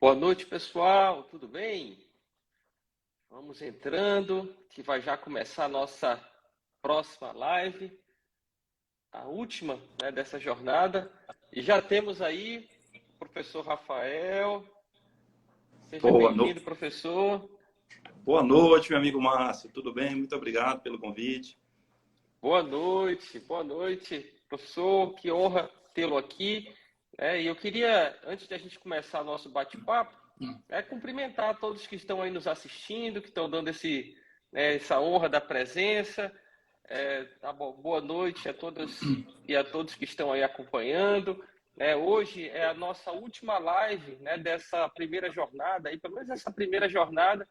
Boa noite, pessoal. Tudo bem? Vamos entrando, que vai já começar a nossa próxima live, a última, né, dessa jornada. E já temos aí o professor Rafael. Seja Boa, no... bem-vindo, professor. Boa noite, meu amigo Márcio. Tudo bem? Muito obrigado pelo convite. Boa noite, professor. Que honra tê-lo aqui. E eu queria, antes de a gente começar nosso bate-papo, cumprimentar todos que estão aí nos assistindo, que estão dando essa honra da presença. Tá bom. Boa noite a todas e a todos que estão aí acompanhando. Hoje é a nossa última live, né, dessa primeira jornada, aí, pelo menos essa primeira jornada.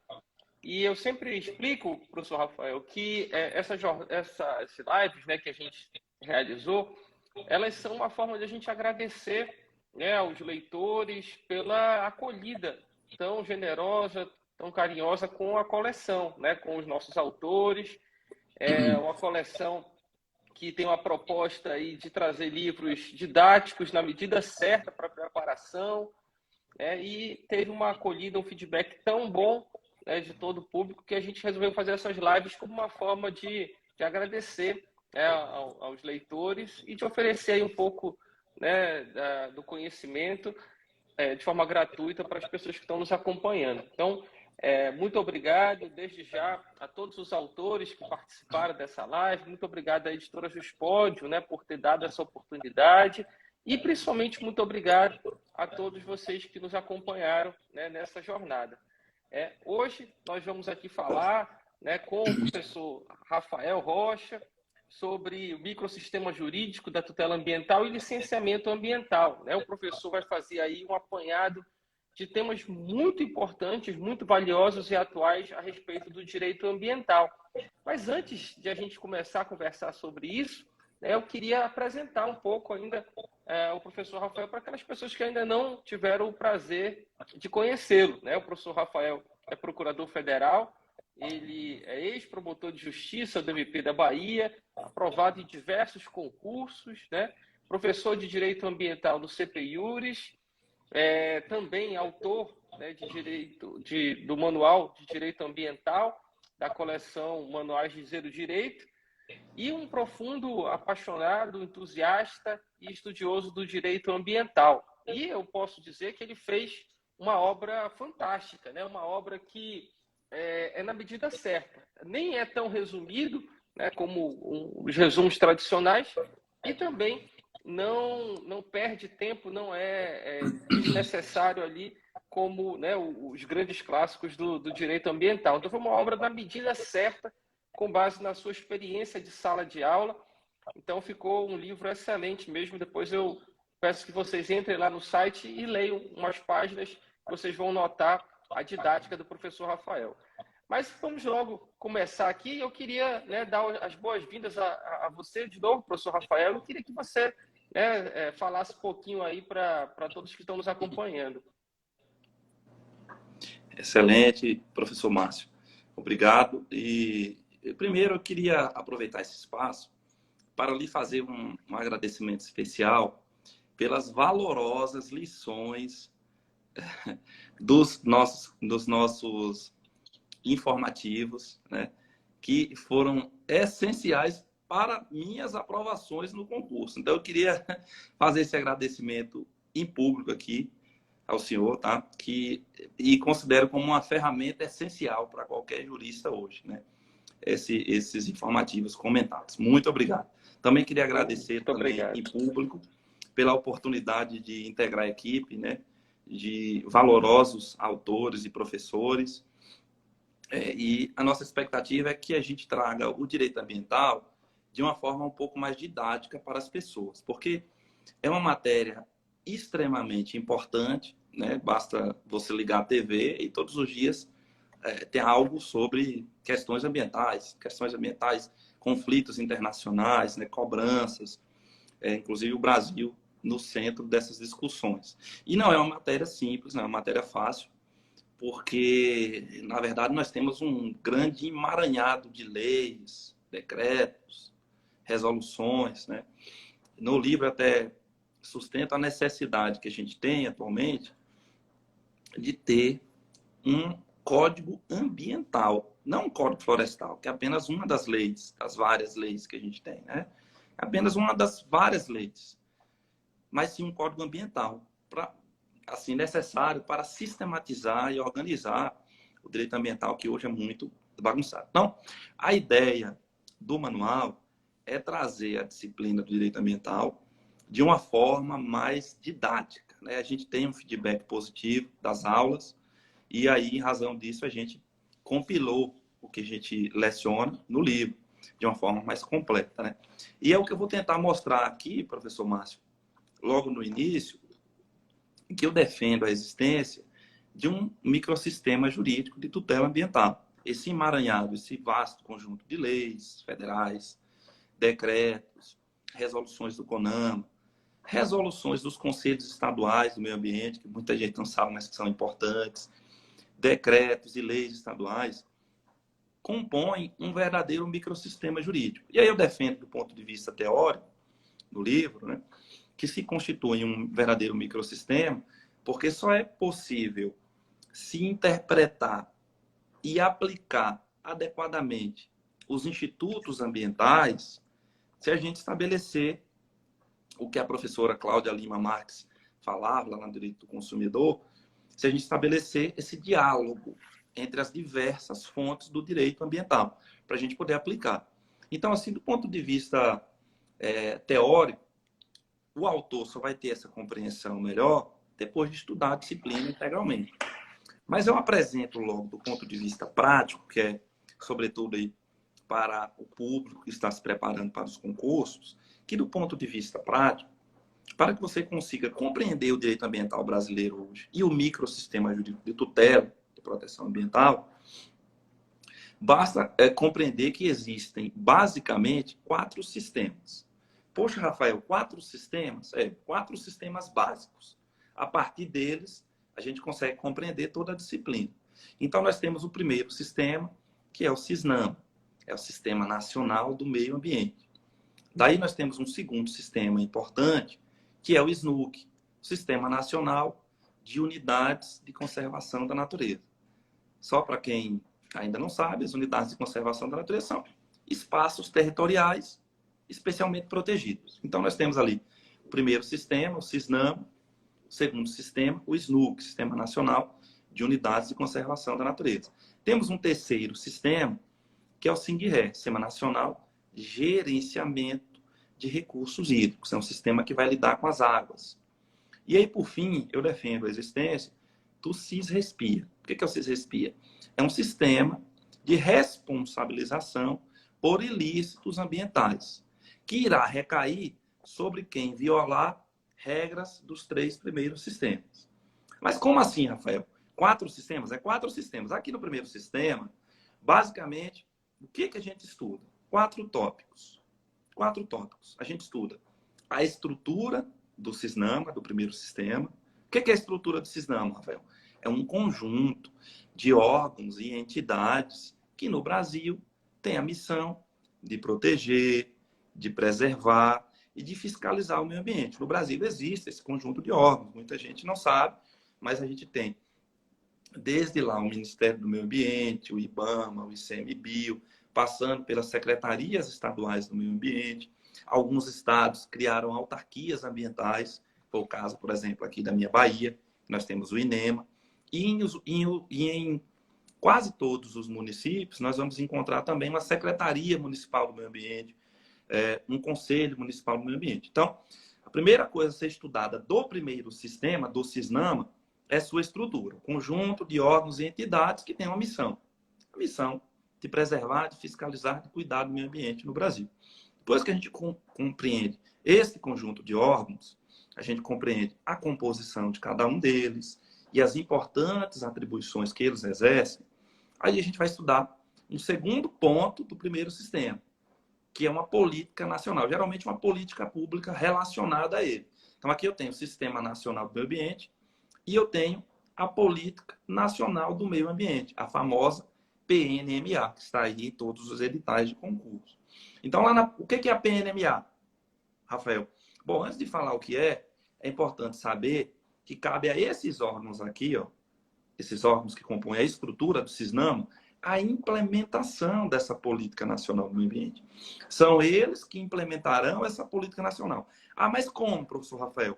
E eu sempre explico, professor Rafael, que essas lives, né, que a gente realizou, elas são uma forma de a gente agradecer, né, aos leitores pela acolhida tão generosa, tão carinhosa com a coleção, né, com os nossos autores. É uma coleção que tem uma proposta aí de trazer livros didáticos na medida certa para a preparação, e teve uma acolhida, um feedback tão bom, né, de todo o público, que a gente resolveu fazer essas lives como uma forma de agradecer, né, aos leitores e de oferecer aí um pouco, né, do conhecimento de forma gratuita para as pessoas que estão nos acompanhando. Então, muito obrigado desde já a todos os autores que participaram dessa live, muito obrigado à editora Juspódio, né, por ter dado essa oportunidade e principalmente muito obrigado a todos vocês que nos acompanharam, né, nessa jornada. Hoje nós vamos aqui falar, né, com o professor Rafael Rocha sobre o microsistema jurídico da tutela ambiental e licenciamento ambiental, né? O professor vai fazer aí um apanhado de temas muito importantes, muito valiosos e atuais a respeito do direito ambiental. Mas antes de a gente começar a conversar sobre isso, né, eu queria apresentar um pouco ainda o professor Rafael para aquelas pessoas que ainda não tiveram o prazer de conhecê-lo, né? O professor Rafael é procurador federal, ele é ex-promotor de justiça do MP da Bahia, aprovado em diversos concursos, né? Professor de Direito Ambiental do CPIURES, também autor, né, do Manual de Direito Ambiental, da coleção Manuais de Zero Direito, e um profundo apaixonado, entusiasta e estudioso do direito ambiental. E eu posso dizer que ele fez uma obra fantástica, né? Uma obra que é na medida certa. Nem é tão resumido, né, como os resumos tradicionais, e também não perde tempo, não é desnecessário ali como, né, os grandes clássicos do direito ambiental. Então foi uma obra na medida certa, com base na sua experiência de sala de aula. Então ficou um livro excelente mesmo. Depois eu peço que vocês entrem lá no site e leiam umas páginas, vocês vão notar a didática do professor Rafael. Mas vamos logo começar aqui. Eu queria, né, dar as boas-vindas a você de novo, professor Rafael. Eu queria que você, né, falasse um pouquinho aí para todos que estão nos acompanhando. Excelente, professor Márcio. Obrigado. E primeiro eu queria aproveitar esse espaço para lhe fazer um agradecimento especial pelas valorosas lições dos nossos informativos, né, que foram essenciais para minhas aprovações no concurso. Então, eu queria fazer esse agradecimento em público aqui ao senhor, tá? E considero como uma ferramenta essencial para qualquer jurista hoje, né? Esses informativos comentados. Muito obrigado. Também queria agradecer Muito também obrigado. em público pela oportunidade de integrar a equipe, né? De valorosos autores e professores. E a nossa expectativa é que a gente traga o direito ambiental de uma forma um pouco mais didática para as pessoas, porque é uma matéria extremamente importante, né? Basta você ligar a TV e todos os dias tem algo sobre questões ambientais, conflitos internacionais, né? Cobranças, inclusive o Brasil no centro dessas discussões. E não é uma matéria simples, não é uma matéria fácil, porque, na verdade, nós temos um grande emaranhado de leis, decretos, resoluções, né? No livro até sustento a necessidade que a gente tem atualmente de ter um código ambiental, não um código florestal, que é apenas uma das leis, das várias leis que a gente tem, né? É apenas uma das várias leis, mas sim um código ambiental, assim, necessário para sistematizar e organizar o direito ambiental, que hoje é muito bagunçado. Então, a ideia do manual é trazer a disciplina do direito ambiental de uma forma mais didática, né? A gente tem um feedback positivo das aulas e aí, em razão disso, a gente compilou o que a gente leciona no livro de uma forma mais completa, né? E é o que eu vou tentar mostrar aqui, professor Márcio, logo no início, que eu defendo a existência de um microsistema jurídico de tutela ambiental. Esse emaranhado, esse vasto conjunto de leis federais, decretos, resoluções do CONAMA, resoluções dos conselhos estaduais do meio ambiente, que muita gente não sabe, mas que são importantes, decretos e leis estaduais, compõem um verdadeiro microsistema jurídico. E aí eu defendo, do ponto de vista teórico, no livro, né, que se constitui um verdadeiro microsistema, porque só é possível se interpretar e aplicar adequadamente os institutos ambientais se a gente estabelecer o que a professora Cláudia Lima Marques falava lá no Direito do Consumidor, se a gente estabelecer esse diálogo entre as diversas fontes do direito ambiental, para a gente poder aplicar. Então, assim, do ponto de vista teórico, o autor só vai ter essa compreensão melhor depois de estudar a disciplina integralmente. Mas eu apresento logo do ponto de vista prático, que é, sobretudo, aí, para o público que está se preparando para os concursos, que do ponto de vista prático, para que você consiga compreender o direito ambiental brasileiro hoje e o microsistema jurídico de tutela de proteção ambiental, basta compreender que existem basicamente 4 sistemas. Poxa, Rafael, 4 sistemas? 4 sistemas básicos. A partir deles, a gente consegue compreender toda a disciplina. Então, nós temos o primeiro sistema, que é o CISNAM, é o Sistema Nacional do Meio Ambiente. Daí nós temos um segundo sistema importante, que é o SNUC, Sistema Nacional de Unidades de Conservação da Natureza. Só para quem ainda não sabe, as unidades de conservação da natureza são espaços territoriais especialmente protegidos. Então, nós temos ali o primeiro sistema, o CISNAM, o segundo sistema, o SNUC, Sistema Nacional de Unidades de Conservação da Natureza. Temos um terceiro sistema, que é o SINGRE, Sistema Nacional de Gerenciamento de Recursos Hídricos. É um sistema que vai lidar com as águas. E aí, por fim, eu defendo a existência do CISRESPIA. O que é o CISRESPIA? É um sistema de responsabilização por ilícitos ambientais, que irá recair sobre quem violar regras dos 3 primeiros sistemas. Mas como assim, Rafael? 4 sistemas? 4 sistemas. Aqui no primeiro sistema, basicamente, o que a gente estuda? 4 tópicos. 4 tópicos. A gente estuda a estrutura do CISNAMA, do primeiro sistema. O que é a estrutura do CISNAMA, Rafael? É um conjunto de órgãos e entidades que no Brasil tem a missão de proteger, de preservar e de fiscalizar o meio ambiente. No Brasil existe esse conjunto de órgãos, muita gente não sabe, mas a gente tem desde lá o Ministério do Meio Ambiente, o IBAMA, o ICMBio, passando pelas secretarias estaduais do meio ambiente. Alguns estados criaram autarquias ambientais, foi o caso, por exemplo, aqui da minha Bahia, nós temos o INEMA, e em quase todos os municípios nós vamos encontrar também uma Secretaria Municipal do Meio Ambiente, um Conselho Municipal do Meio Ambiente. Então, a primeira coisa a ser estudada do primeiro sistema, do CISNAMA, é sua estrutura, o conjunto de órgãos e entidades que tem uma missão. A missão de preservar, de fiscalizar, de cuidar do meio ambiente no Brasil. Depois que a gente compreende esse conjunto de órgãos, a gente compreende a composição de cada um deles e as importantes atribuições que eles exercem, aí a gente vai estudar um segundo ponto do primeiro sistema, que é uma política nacional, geralmente uma política pública relacionada a ele. Então, aqui eu tenho o Sistema Nacional do Meio Ambiente e eu tenho a Política Nacional do Meio Ambiente, a famosa PNMA, que está aí em todos os editais de concurso. Então, o que é a PNMA, Rafael? Bom, antes de falar o que é importante saber que cabe a esses órgãos aqui, ó, esses órgãos que compõem a estrutura do CISNAMA, a implementação dessa política nacional do meio ambiente. São eles que implementarão essa política nacional. Ah, mas como, professor Rafael?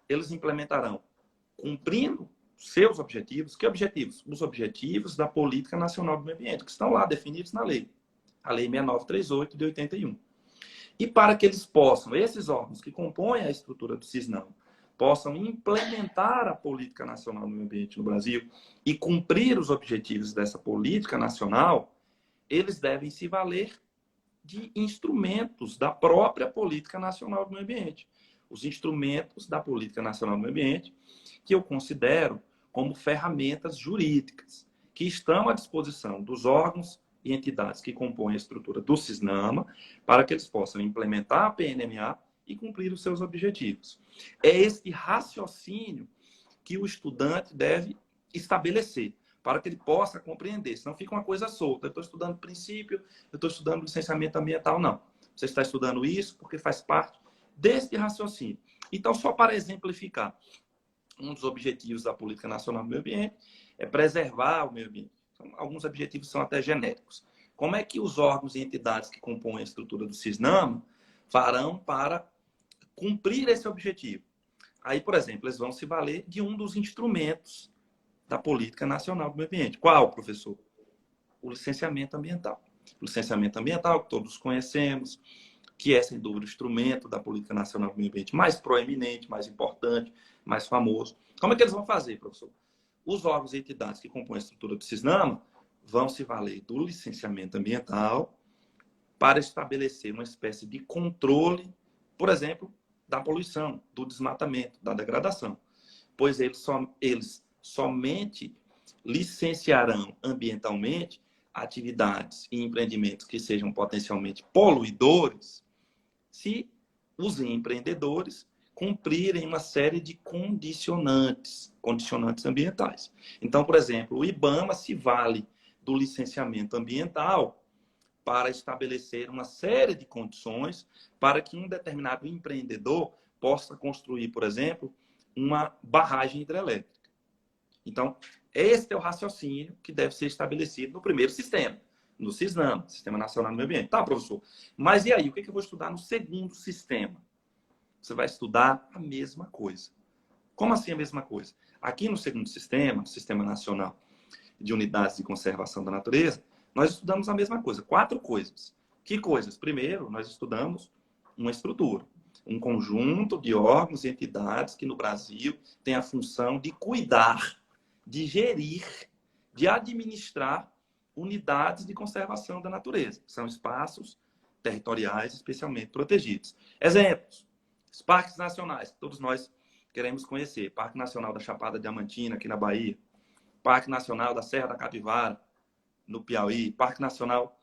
Eles implementarão cumprindo seus objetivos. Que objetivos? Os objetivos da política nacional do meio ambiente, que estão lá definidos na lei. A Lei 6938 de 81. E para que eles possam, esses órgãos que compõem a estrutura do CISNAMA, possam implementar a política nacional do meio ambiente no Brasil e cumprir os objetivos dessa política nacional, eles devem se valer de instrumentos da própria política nacional do meio ambiente. Os instrumentos da política nacional do meio ambiente que eu considero como ferramentas jurídicas que estão à disposição dos órgãos e entidades que compõem a estrutura do CISNAMA para que eles possam implementar a PNMA e cumprir os seus objetivos. É este raciocínio que o estudante deve estabelecer para que ele possa compreender. Senão fica uma coisa solta. Eu estou estudando princípio, eu estou estudando licenciamento ambiental. Não. Você está estudando isso porque faz parte deste raciocínio. Então, só para exemplificar, um dos objetivos da Política Nacional do Meio Ambiente é preservar o meio ambiente. Então, alguns objetivos são até genéricos. Como é que os órgãos e entidades que compõem a estrutura do CISNAMA farão para cumprir esse objetivo? Aí, por exemplo, eles vão se valer de um dos instrumentos da Política Nacional do Meio Ambiente. Qual, professor? O licenciamento ambiental. O licenciamento ambiental, que todos conhecemos, que é, sem dúvida, o instrumento da Política Nacional do Meio Ambiente mais proeminente, mais importante, mais famoso. Como é que eles vão fazer, professor? Os órgãos e entidades que compõem a estrutura do CISNAMA vão se valer do licenciamento ambiental para estabelecer uma espécie de controle, por exemplo, da poluição, do desmatamento, da degradação. Pois eles somente licenciarão ambientalmente atividades e empreendimentos que sejam potencialmente poluidores se os empreendedores cumprirem uma série de condicionantes ambientais. Então, por exemplo, o IBAMA se vale do licenciamento ambiental para estabelecer uma série de condições para que um determinado empreendedor possa construir, por exemplo, uma barragem hidrelétrica. Então, este é o raciocínio que deve ser estabelecido no primeiro sistema, no CISNAMA, Sistema Nacional do Meio Ambiente. Tá, professor? Mas e aí, o que eu vou estudar no segundo sistema? Você vai estudar a mesma coisa. Como assim a mesma coisa? Aqui no segundo sistema, no Sistema Nacional de Unidades de Conservação da Natureza, nós estudamos a mesma coisa, 4 coisas. Que coisas? Primeiro, nós estudamos uma estrutura, um conjunto de órgãos e entidades que no Brasil tem a função de cuidar, de gerir, de administrar unidades de conservação da natureza. São espaços territoriais especialmente protegidos. Exemplos: os parques nacionais, que todos nós queremos conhecer. Parque Nacional da Chapada Diamantina, aqui na Bahia. Parque Nacional da Serra da Capivara, no Piauí. Parque Nacional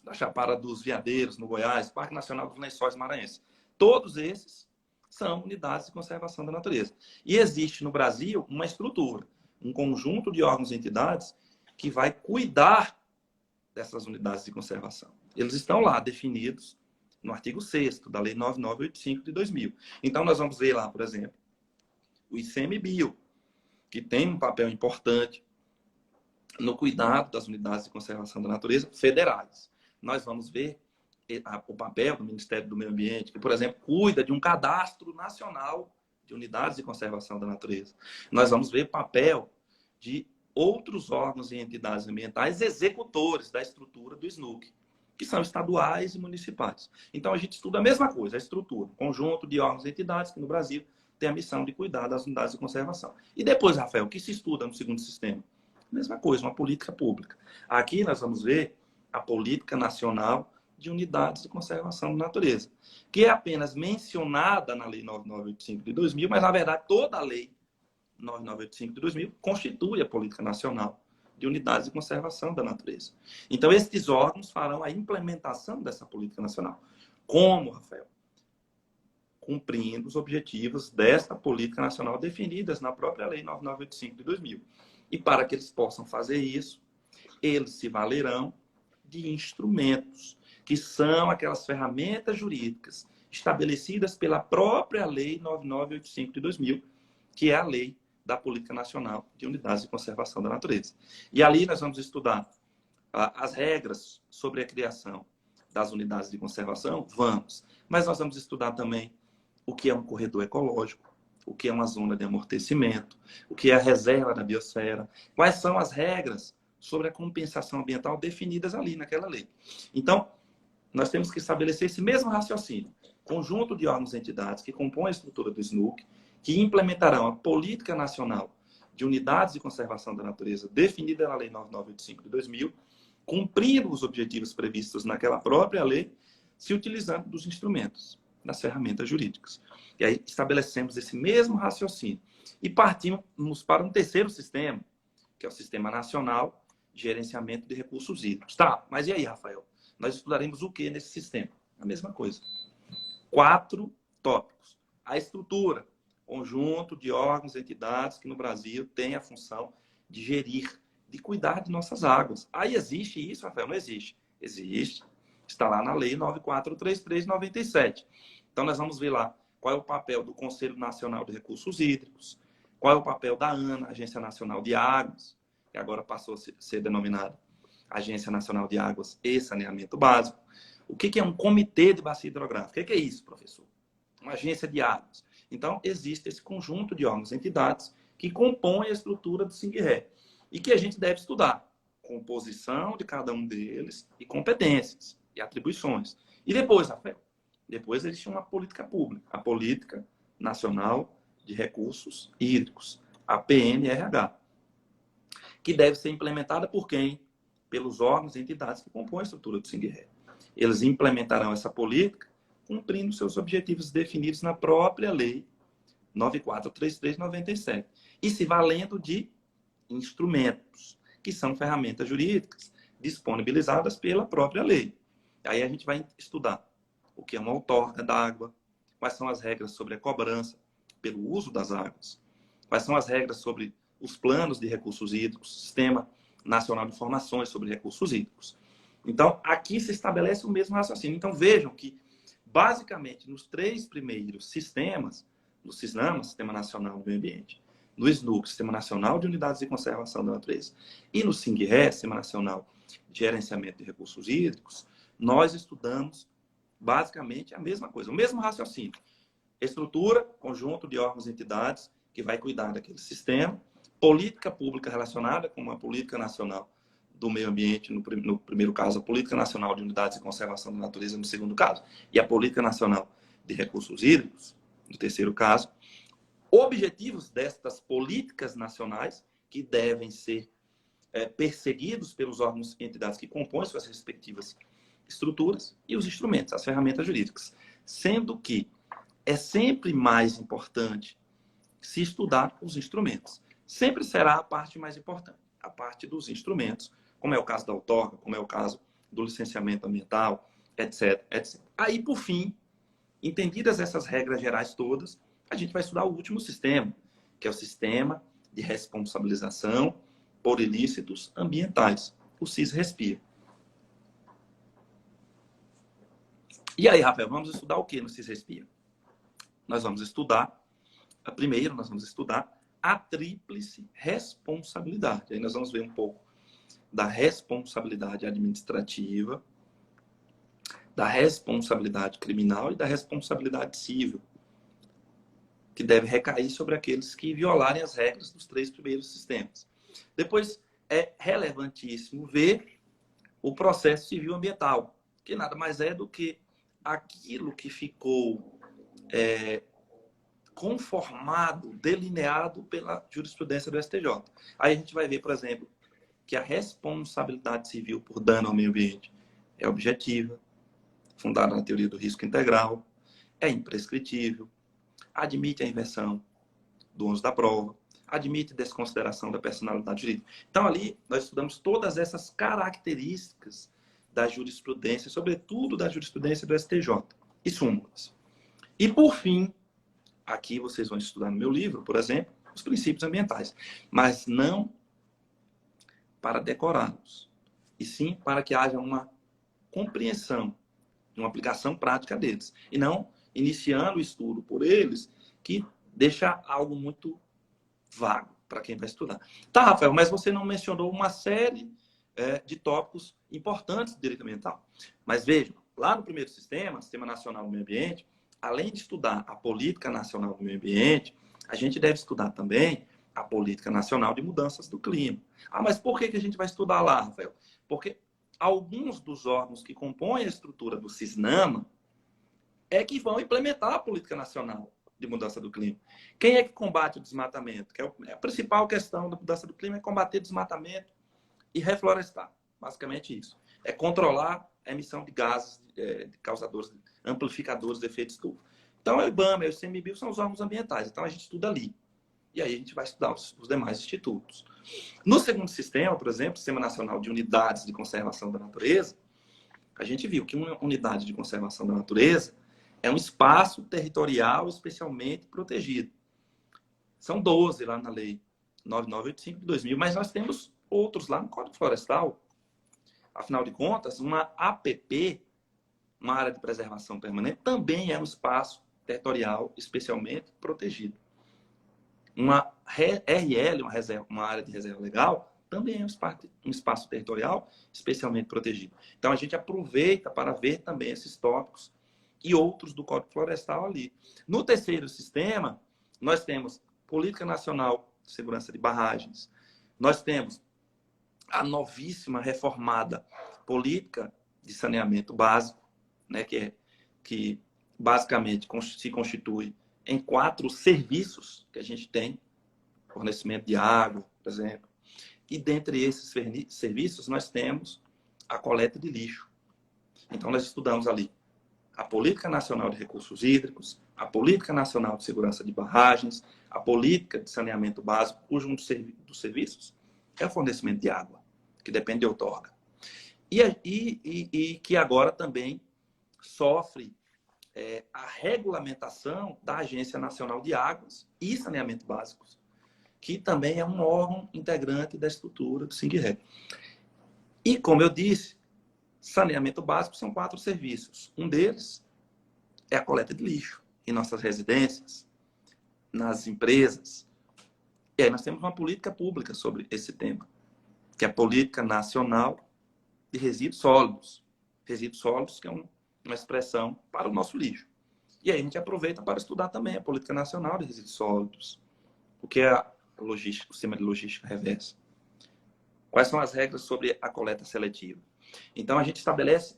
da Chapada dos Veadeiros, no Goiás. Parque Nacional dos Lençóis Maranhenses. Todos esses são unidades de conservação da natureza. E existe no Brasil uma estrutura, um conjunto de órgãos e entidades que vai cuidar dessas unidades de conservação. Eles estão lá definidos no artigo 6º da Lei 9985 de 2000. Então, nós vamos ver lá, por exemplo, o ICMBio, que tem um papel importante no cuidado das unidades de conservação da natureza federais. Nós vamos ver o papel do Ministério do Meio Ambiente, que, por exemplo, cuida de um cadastro nacional de unidades de conservação da natureza. Nós vamos ver o papel de outros órgãos e entidades ambientais executores da estrutura do SNUC, que são estaduais e municipais. Então, a gente estuda a mesma coisa, a estrutura, conjunto de órgãos e entidades que no Brasil tem a missão de cuidar das unidades de conservação. E depois, Rafael, o que se estuda no segundo sistema? Mesma coisa, uma política pública. Aqui nós vamos ver a Política Nacional de Unidades de Conservação da Natureza, que é apenas mencionada na Lei 9985 de 2000, mas, na verdade, toda a Lei 9985 de 2000 constitui a Política Nacional de Unidades de Conservação da Natureza. Então, estes órgãos farão a implementação dessa Política Nacional. Como, Rafael? Cumprindo os objetivos desta Política Nacional definidas na própria Lei 9985 de 2000. E para que eles possam fazer isso, eles se valerão de instrumentos, que são aquelas ferramentas jurídicas estabelecidas pela própria Lei 9985 de 2000, que é a lei da Política Nacional de Unidades de Conservação da Natureza. E ali nós vamos estudar as regras sobre a criação das unidades de conservação, vamos. Mas nós vamos estudar também o que é um corredor ecológico, o que é uma zona de amortecimento, o que é a reserva da biosfera, quais são as regras sobre a compensação ambiental definidas ali naquela lei. Então, nós temos que estabelecer esse mesmo raciocínio. Conjunto de órgãos e entidades que compõem a estrutura do SNUC, que implementarão a Política Nacional de Unidades de Conservação da Natureza definida na Lei 9985 de 2000, cumprindo os objetivos previstos naquela própria lei, se utilizando dos instrumentos, das ferramentas jurídicas. E aí estabelecemos esse mesmo raciocínio. E partimos para um terceiro sistema, que é o Sistema Nacional de Gerenciamento de Recursos Hídricos. Tá, mas e aí, Rafael? Nós estudaremos o que nesse sistema? A mesma coisa. 4 tópicos. A estrutura, conjunto de órgãos e entidades que no Brasil tem a função de gerir, de cuidar de nossas águas. Aí existe isso, Rafael? Não existe. Existe. Está lá na Lei 9433/97. Então, nós vamos ver lá qual é o papel do Conselho Nacional de Recursos Hídricos, qual é o papel da ANA, Agência Nacional de Águas, que agora passou a ser denominada Agência Nacional de Águas e Saneamento Básico. O que é um comitê de bacia hidrográfica? O que é isso, professor? Uma agência de águas. Então, existe esse conjunto de órgãos e entidades que compõem a estrutura do SINGRE e que a gente deve estudar. Composição de cada um deles e competências e atribuições. E depois, Rafael, depois existe uma política pública, a Política Nacional de Recursos Hídricos, a PNRH, que deve ser implementada por quem? Pelos órgãos e entidades que compõem a estrutura do SINGRE. Eles implementarão essa política cumprindo seus objetivos definidos na própria Lei 9433/97 e se valendo de instrumentos, que são ferramentas jurídicas disponibilizadas pela própria lei. Aí a gente vai estudar o que é uma outorga d'água, quais são as regras sobre a cobrança pelo uso das águas, quais são as regras sobre os planos de recursos hídricos, Sistema Nacional de Informações sobre Recursos Hídricos. Então, aqui se estabelece o mesmo raciocínio. Então, vejam que, basicamente, nos 3 primeiros sistemas, no CISNAMA, Sistema Nacional do Meio Ambiente, no SNUC, Sistema Nacional de Unidades de Conservação da Natureza, e no SINGRE, Sistema Nacional de Gerenciamento de Recursos Hídricos, nós estudamos, basicamente, a mesma coisa, o mesmo raciocínio. Estrutura, conjunto de órgãos e entidades que vai cuidar daquele sistema, política pública relacionada com a Política Nacional do Meio Ambiente, no primeiro caso, a Política Nacional de Unidades de Conservação da Natureza, no segundo caso, e a Política Nacional de Recursos Hídricos, no terceiro caso. Objetivos destas políticas nacionais, que devem ser perseguidos pelos órgãos e entidades que compõem suas respectivas estruturas, e os instrumentos, as ferramentas jurídicas. Sendo que é sempre mais importante se estudar os instrumentos. Sempre será a parte mais importante, a parte dos instrumentos, como é o caso da outorga, como é o caso do licenciamento ambiental, etc, etc. Aí, por fim, entendidas essas regras gerais todas, a gente vai estudar o último sistema, que é o Sistema de Responsabilização por Ilícitos Ambientais, o SIS-RESPIR. E aí, Rafael, vamos estudar o que no SIS-RESPIR? Nós vamos estudar, primeiro, nós vamos estudar a tríplice responsabilidade. Aí nós vamos ver um pouco da responsabilidade administrativa, da responsabilidade criminal e da responsabilidade civil, que deve recair sobre aqueles que violarem as regras dos 3 primeiros sistemas. Depois, é relevantíssimo ver o processo civil ambiental, que nada mais é do que aquilo que ficou conformado, delineado pela jurisprudência do STJ. Aí a gente vai ver, por exemplo, que a responsabilidade civil por dano ao meio ambiente é objetiva, fundada na teoria do risco integral, é imprescritível, admite a inversão do ônus da prova, admite desconsideração da personalidade jurídica. Então, ali, nós estudamos todas essas características da jurisprudência, sobretudo da jurisprudência do STJ, e súmulas. E, por fim, aqui vocês vão estudar no meu livro, por exemplo, os princípios ambientais, mas não para decorá-los, e sim para que haja uma compreensão, uma aplicação prática deles, e não iniciando o estudo por eles, que deixa algo muito vago para quem vai estudar. Tá, Rafael, mas você não mencionou uma série de tópicos importantes do direito ambiental. Mas vejam, lá no primeiro sistema, Sistema Nacional do Meio Ambiente, além de estudar a Política Nacional do Meio Ambiente, a gente deve estudar também a Política Nacional de Mudanças do Clima. Ah, mas por que a gente vai estudar lá, Rafael? Porque alguns dos órgãos que compõem a estrutura do CISNAMA é que vão implementar a Política Nacional de Mudança do Clima. Quem é que combate o desmatamento? Que é a principal questão da mudança do clima é combater desmatamento e reflorestar. Basicamente isso. É controlar a emissão de gases causadores, amplificadores de efeito estufa. Então, o IBAMA e o ICMBio são os órgãos ambientais. Então, a gente estuda ali. E aí a gente vai estudar os demais institutos. No segundo sistema, por exemplo, Sistema Nacional de Unidades de Conservação da Natureza, a gente viu que uma unidade de conservação da natureza é um espaço territorial especialmente protegido. São 12 lá na Lei 9985 de 2000, mas nós temos outros lá no Código Florestal. Afinal de contas, uma APP, uma área de preservação permanente, também é um espaço territorial especialmente protegido. Uma RL, uma área de reserva legal, também é um espaço territorial especialmente protegido. Então, a gente aproveita para ver também esses tópicos e outros do Código Florestal ali. No terceiro sistema, nós temos Política Nacional de Segurança de Barragens, nós temos a novíssima reformada Política de Saneamento Básico, né, que basicamente se constitui em 4 serviços que a gente tem, fornecimento de água, por exemplo. E dentre esses serviços, nós temos a coleta de lixo. Então, nós estudamos ali a Política Nacional de Recursos Hídricos, a Política Nacional de Segurança de Barragens, a Política de Saneamento Básico, cujo um dos serviços é o fornecimento de água, que depende de outorga. E que agora também sofre a regulamentação da Agência Nacional de Águas e Saneamento Básicos, que também é um órgão integrante da estrutura do SINGRE. E, como eu disse, saneamento básico são 4 serviços. Um deles é a coleta de lixo em nossas residências, nas empresas. E aí nós temos uma política pública sobre esse tema, que é a Política Nacional de Resíduos Sólidos. Resíduos sólidos, que é uma expressão para o nosso lixo. E aí a gente aproveita para estudar também a Política Nacional de Resíduos Sólidos, o que é a logística, o sistema de logística reversa. Quais são as regras sobre a coleta seletiva? Então, a gente estabelece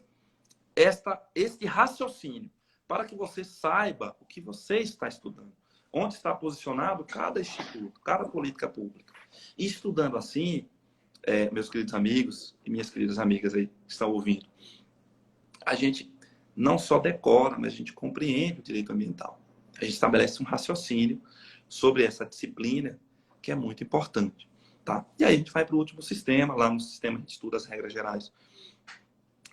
este raciocínio para que você saiba o que você está estudando, onde está posicionado cada instituto, cada política pública. E estudando assim, meus queridos amigos e minhas queridas amigas aí que estão ouvindo, a gente não só decora, mas a gente compreende o direito ambiental. A gente estabelece um raciocínio sobre essa disciplina que é muito importante. Tá? E aí a gente vai para o último sistema. Lá no sistema a gente estuda as regras gerais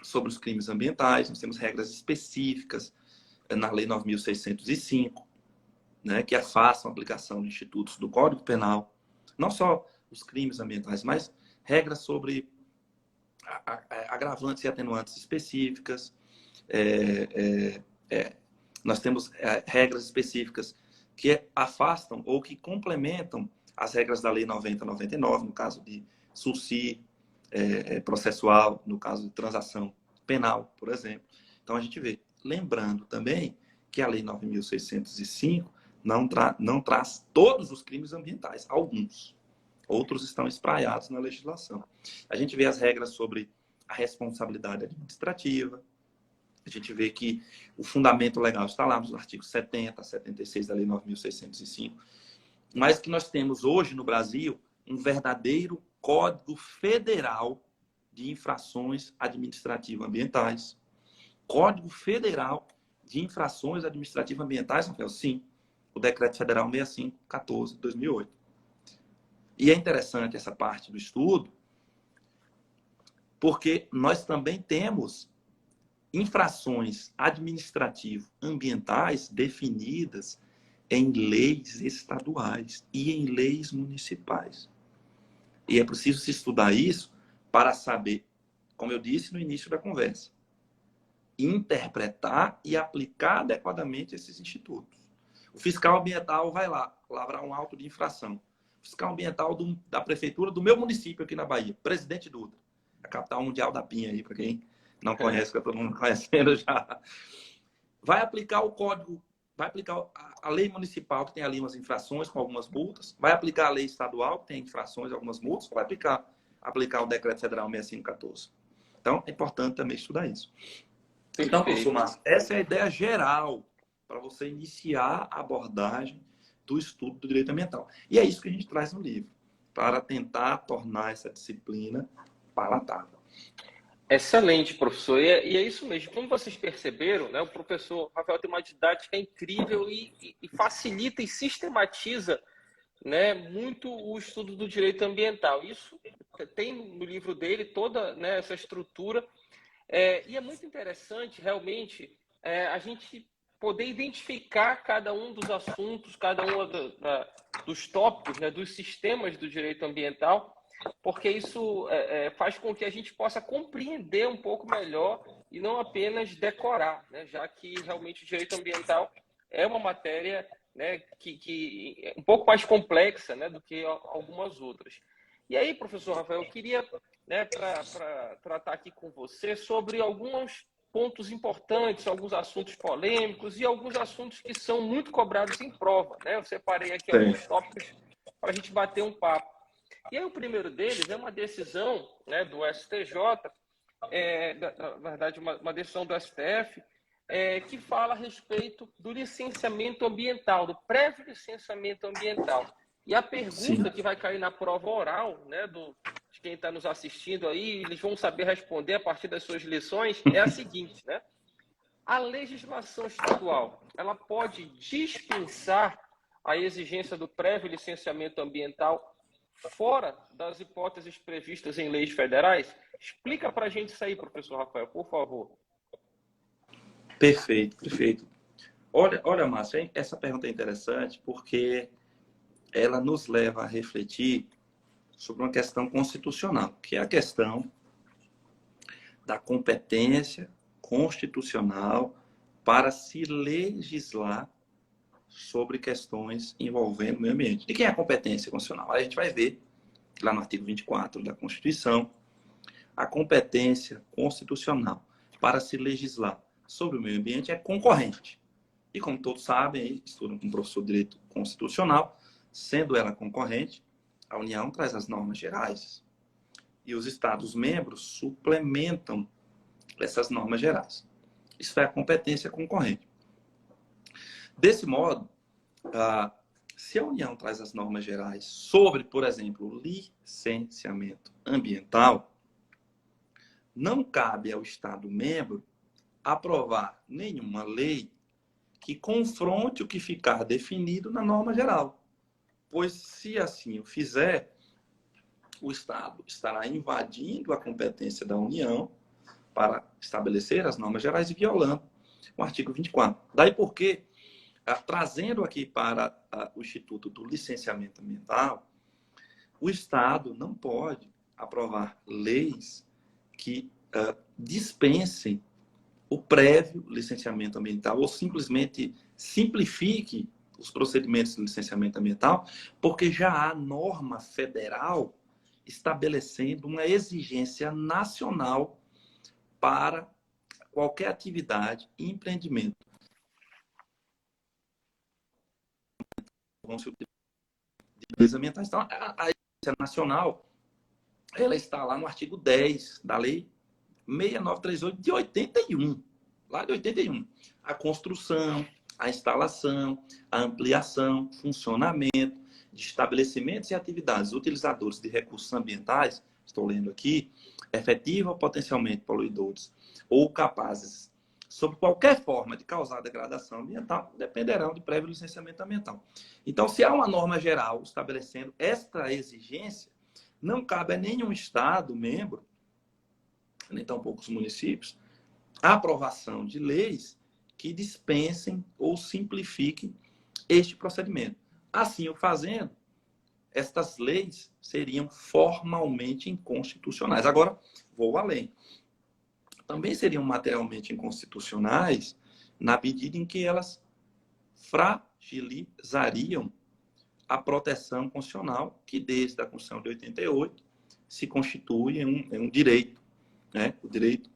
sobre os crimes ambientais. Nós temos regras específicas na Lei 9.605, né, que afastam a aplicação de institutos do Código Penal. Não só os crimes ambientais, mas regras sobre agravantes e atenuantes específicas. Nós temos regras específicas que afastam ou que complementam as regras da Lei 90/99, no caso de sursi processual, no caso de transação penal, por exemplo. Então, a gente vê. Lembrando também que a Lei 9.605 não traz todos os crimes ambientais, alguns. Outros estão espraiados na legislação. A gente vê as regras sobre a responsabilidade administrativa. A gente vê que o fundamento legal está lá nos artigos 70, 76 da Lei 9.605. Mas que nós temos hoje no Brasil um verdadeiro Código Federal de Infrações Administrativas Ambientais. Código Federal de Infrações Administrativas Ambientais, Rafael? Sim. O Decreto Federal 65/14 de 2008. E é interessante essa parte do estudo, porque nós também temos infrações administrativo-ambientais definidas em leis estaduais e em leis municipais. E é preciso se estudar isso para saber, como eu disse no início da conversa, interpretar e aplicar adequadamente esses institutos. O fiscal ambiental vai lá, lavrar um auto de infração. fiscal ambiental da prefeitura do meu município aqui na Bahia, Presidente Dutra, a capital mundial da pinha aí, para quem não conhece, que todo mundo conhecendo já. Vai aplicar o código, vai aplicar a lei municipal, que tem ali umas infrações com algumas multas, vai aplicar a lei estadual, que tem infrações e algumas multas, vai aplicar o decreto federal 6514. Então, é importante também estudar isso. Então, professor Márcio, essa é a ideia geral para você iniciar a abordagem do estudo do direito ambiental. E é isso que a gente traz no livro, para tentar tornar essa disciplina palatável. Excelente, professor. E é isso mesmo. Como vocês perceberam, né, o professor Rafael tem uma didática incrível e facilita e sistematiza, né, muito o estudo do direito ambiental. Isso tem no livro dele toda, né, essa estrutura. E é muito interessante, realmente, a gente poder identificar cada um dos assuntos, cada um dos tópicos, né, dos sistemas do direito ambiental, porque isso faz com que a gente possa compreender um pouco melhor e não apenas decorar, né, já que realmente o direito ambiental é uma matéria, né, que é um pouco mais complexa, né, do que algumas outras. E aí, professor Rafael, eu queria, né, para tratar aqui com você sobre alguns pontos importantes, alguns assuntos polêmicos e alguns assuntos que são muito cobrados em prova, né? Eu separei aqui alguns tópicos para a gente bater um papo. E aí o primeiro deles é uma decisão, né, do STJ, na verdade uma decisão do STF, que fala a respeito do licenciamento ambiental, do prévio licenciamento ambiental. E a pergunta que vai cair na prova oral, né, de quem está nos assistindo aí, eles vão saber responder a partir das suas lições, é a seguinte, né? A legislação estadual, ela pode dispensar a exigência do prévio licenciamento ambiental fora das hipóteses previstas em leis federais? Explica para a gente isso aí, professor Rafael, por favor. Perfeito, perfeito. Olha, Márcio, essa pergunta é interessante porque ela nos leva a refletir sobre uma questão constitucional, que é a questão da competência constitucional para se legislar sobre questões envolvendo o meio ambiente. E quem é a competência constitucional? A gente vai ver lá no artigo 24 da Constituição, a competência constitucional para se legislar sobre o meio ambiente é concorrente. E como todos sabem, estudam com o professor de Direito Constitucional, sendo ela concorrente, a União traz as normas gerais e os Estados-membros suplementam essas normas gerais. Isso é a competência concorrente. Desse modo, se a União traz as normas gerais sobre, por exemplo, o licenciamento ambiental, não cabe ao Estado-membro aprovar nenhuma lei que confronte o que ficar definido na norma geral. Pois, se assim o fizer, o Estado estará invadindo a competência da União para estabelecer as normas gerais e violando o artigo 24. Daí porque, trazendo aqui para o Instituto do Licenciamento Ambiental, o Estado não pode aprovar leis que dispensem o prévio licenciamento ambiental ou simplesmente simplifique os procedimentos de licenciamento ambiental, porque já há norma federal estabelecendo uma exigência nacional para qualquer atividade e empreendimento. Vão se utilizar de leis ambientais. Então, a exigência nacional, ela está lá no artigo 10 da Lei 6938 de 81, lá de 81. A construção, a instalação, a ampliação, funcionamento de estabelecimentos e atividades utilizadores de recursos ambientais, estou lendo aqui, efetiva ou potencialmente poluidores ou capazes, sob qualquer forma de causar degradação ambiental, dependerão de prévio licenciamento ambiental. Então, se há uma norma geral estabelecendo esta exigência, não cabe a nenhum Estado membro, nem tampouco os municípios, a aprovação de leis que dispensem ou simplifiquem este procedimento. Assim o fazendo, estas leis seriam formalmente inconstitucionais. Agora, vou além. Também seriam materialmente inconstitucionais na medida em que elas fragilizariam a proteção constitucional, que desde a Constituição de 88 se constitui em um direito, né? O direito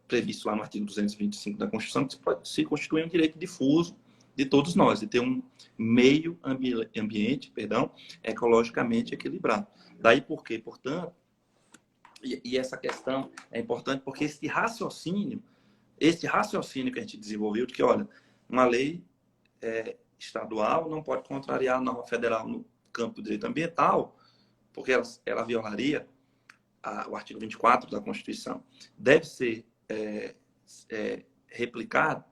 previsto lá no artigo 225 da Constituição, que se constitui um direito difuso de todos nós, de ter um meio ambiente, ecologicamente equilibrado. Daí porque, portanto, e essa questão é importante porque esse raciocínio que a gente desenvolveu, de que, olha, uma lei estadual não pode contrariar a norma federal no campo do direito ambiental, porque ela violaria o artigo 24 da Constituição. Deve ser replicado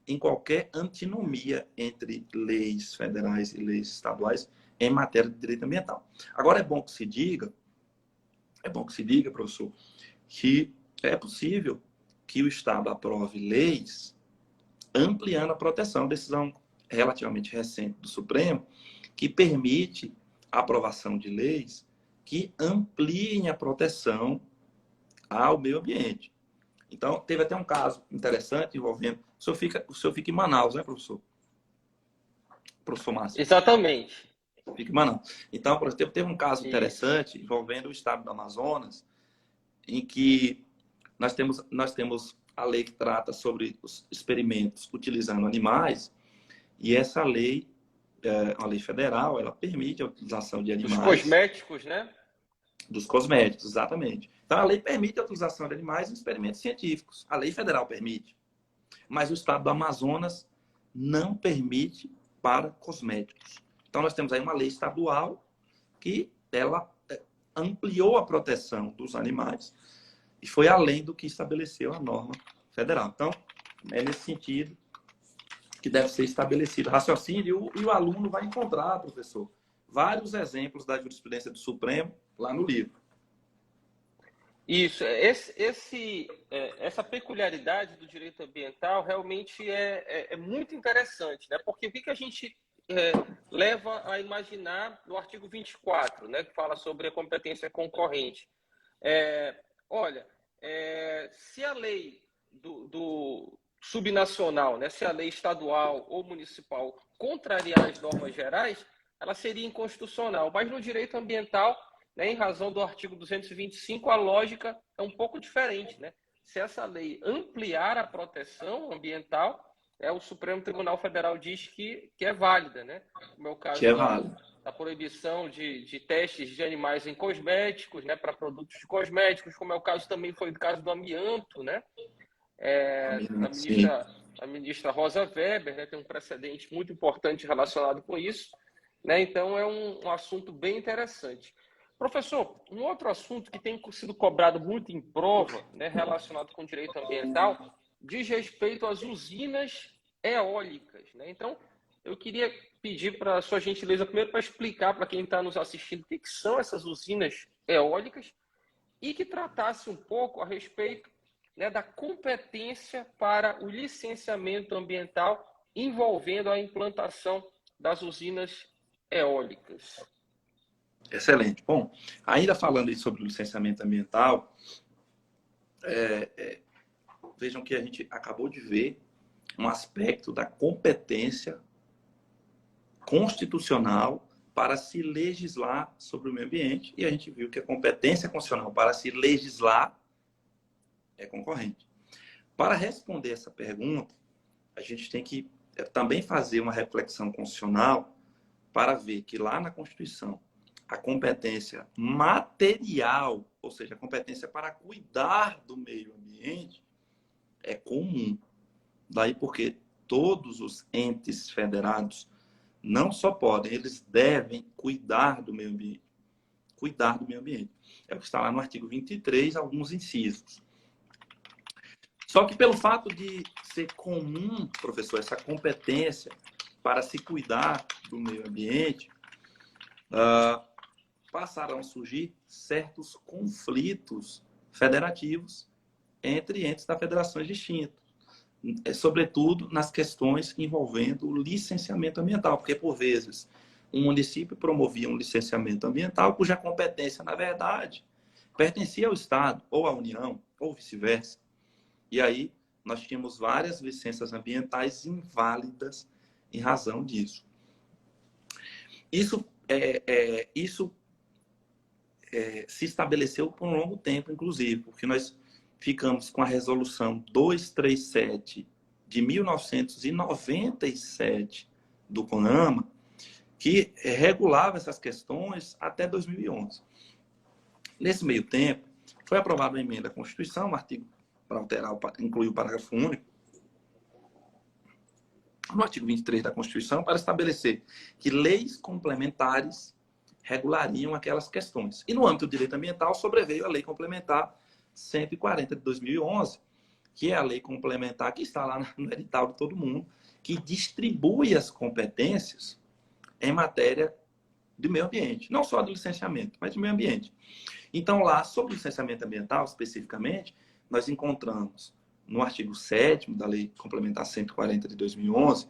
em qualquer antinomia entre leis federais e leis estaduais em matéria de direito ambiental. Agora, é bom que se diga, professor, que é possível que o Estado aprove leis ampliando a proteção, decisão relativamente recente do Supremo, que permite a aprovação de leis que ampliem a proteção ao meio ambiente. Então, teve até um caso interessante envolvendo... O senhor fica em Manaus, né, professor? Professor Márcio. Exatamente. Fica em Manaus. Então, por exemplo, teve um caso interessante envolvendo o estado do Amazonas, em que nós temos a lei que trata sobre os experimentos utilizando animais, e essa lei, uma lei federal, ela permite a utilização de animais... Dos cosméticos, né? Dos cosméticos, exatamente. Então, a lei permite a utilização de animais em experimentos científicos. A lei federal permite. Mas o estado do Amazonas não permite para cosméticos. Então, nós temos aí uma lei estadual que ela ampliou a proteção dos animais e foi além do que estabeleceu a norma federal. Então, é nesse sentido que deve ser estabelecido raciocínio e o aluno vai encontrar, professor, vários exemplos da jurisprudência do Supremo lá no livro. Isso. Essa peculiaridade do direito ambiental realmente é muito interessante, né? Porque o que a gente leva a imaginar no artigo 24, né, que fala sobre a competência concorrente? Olha, se a lei do subnacional, né, se a lei estadual ou municipal contrariar as normas gerais, ela seria inconstitucional. Mas no direito ambiental, né, em razão do artigo 225, a lógica é um pouco diferente, né? Se essa lei ampliar a proteção ambiental, o Supremo Tribunal Federal diz que é válida, né? Como é o caso da proibição de testes de animais em cosméticos, né, para produtos de cosméticos, como é o caso também foi o caso do amianto, né? A ministra Rosa Weber, né, tem um precedente muito importante relacionado com isso, né? Então é um assunto bem interessante. Professor, um outro assunto que tem sido cobrado muito em prova, né, relacionado com o direito ambiental, diz respeito às usinas eólicas, né? Então, eu queria pedir para a sua gentileza primeiro para explicar para quem está nos assistindo o que são essas usinas eólicas e que tratasse um pouco a respeito, né, da competência para o licenciamento ambiental envolvendo a implantação das usinas eólicas. Excelente. Bom, ainda falando aí sobre o licenciamento ambiental, vejam que a gente acabou de ver um aspecto da competência constitucional para se legislar sobre o meio ambiente, e a gente viu que a competência constitucional para se legislar é concorrente. Para responder essa pergunta, a gente tem que também fazer uma reflexão constitucional para ver que lá na Constituição a competência material, ou seja, a competência para cuidar do meio ambiente, é comum. Daí porque todos os entes federados não só podem, eles devem cuidar do meio ambiente. Cuidar do meio ambiente. É o que está lá no artigo 23, alguns incisos. Só que pelo fato de ser comum, professor, essa competência para se cuidar do meio ambiente, passaram a surgir certos conflitos federativos entre entes da federações distintas, sobretudo nas questões envolvendo o licenciamento ambiental, porque, por vezes, um município promovia um licenciamento ambiental cuja competência, na verdade, pertencia ao Estado, ou à União, ou vice-versa. E aí, nós tínhamos várias licenças ambientais inválidas em razão disso. Isso se estabeleceu por um longo tempo, inclusive, porque nós ficamos com a resolução 237 de 1997 do CONAMA, que regulava essas questões até 2011. Nesse meio tempo, foi aprovada uma emenda à Constituição, um artigo para alterar, incluir o parágrafo único, no artigo 23 da Constituição, para estabelecer que leis complementares regulariam aquelas questões. E no âmbito do direito ambiental, sobreveio a Lei Complementar 140 de 2011, que é a lei complementar que está lá no edital de todo mundo, que distribui as competências em matéria de meio ambiente. Não só do licenciamento, mas de meio ambiente. Então, lá, sobre o licenciamento ambiental, especificamente, nós encontramos no artigo 7º da Lei Complementar 140 de 2011,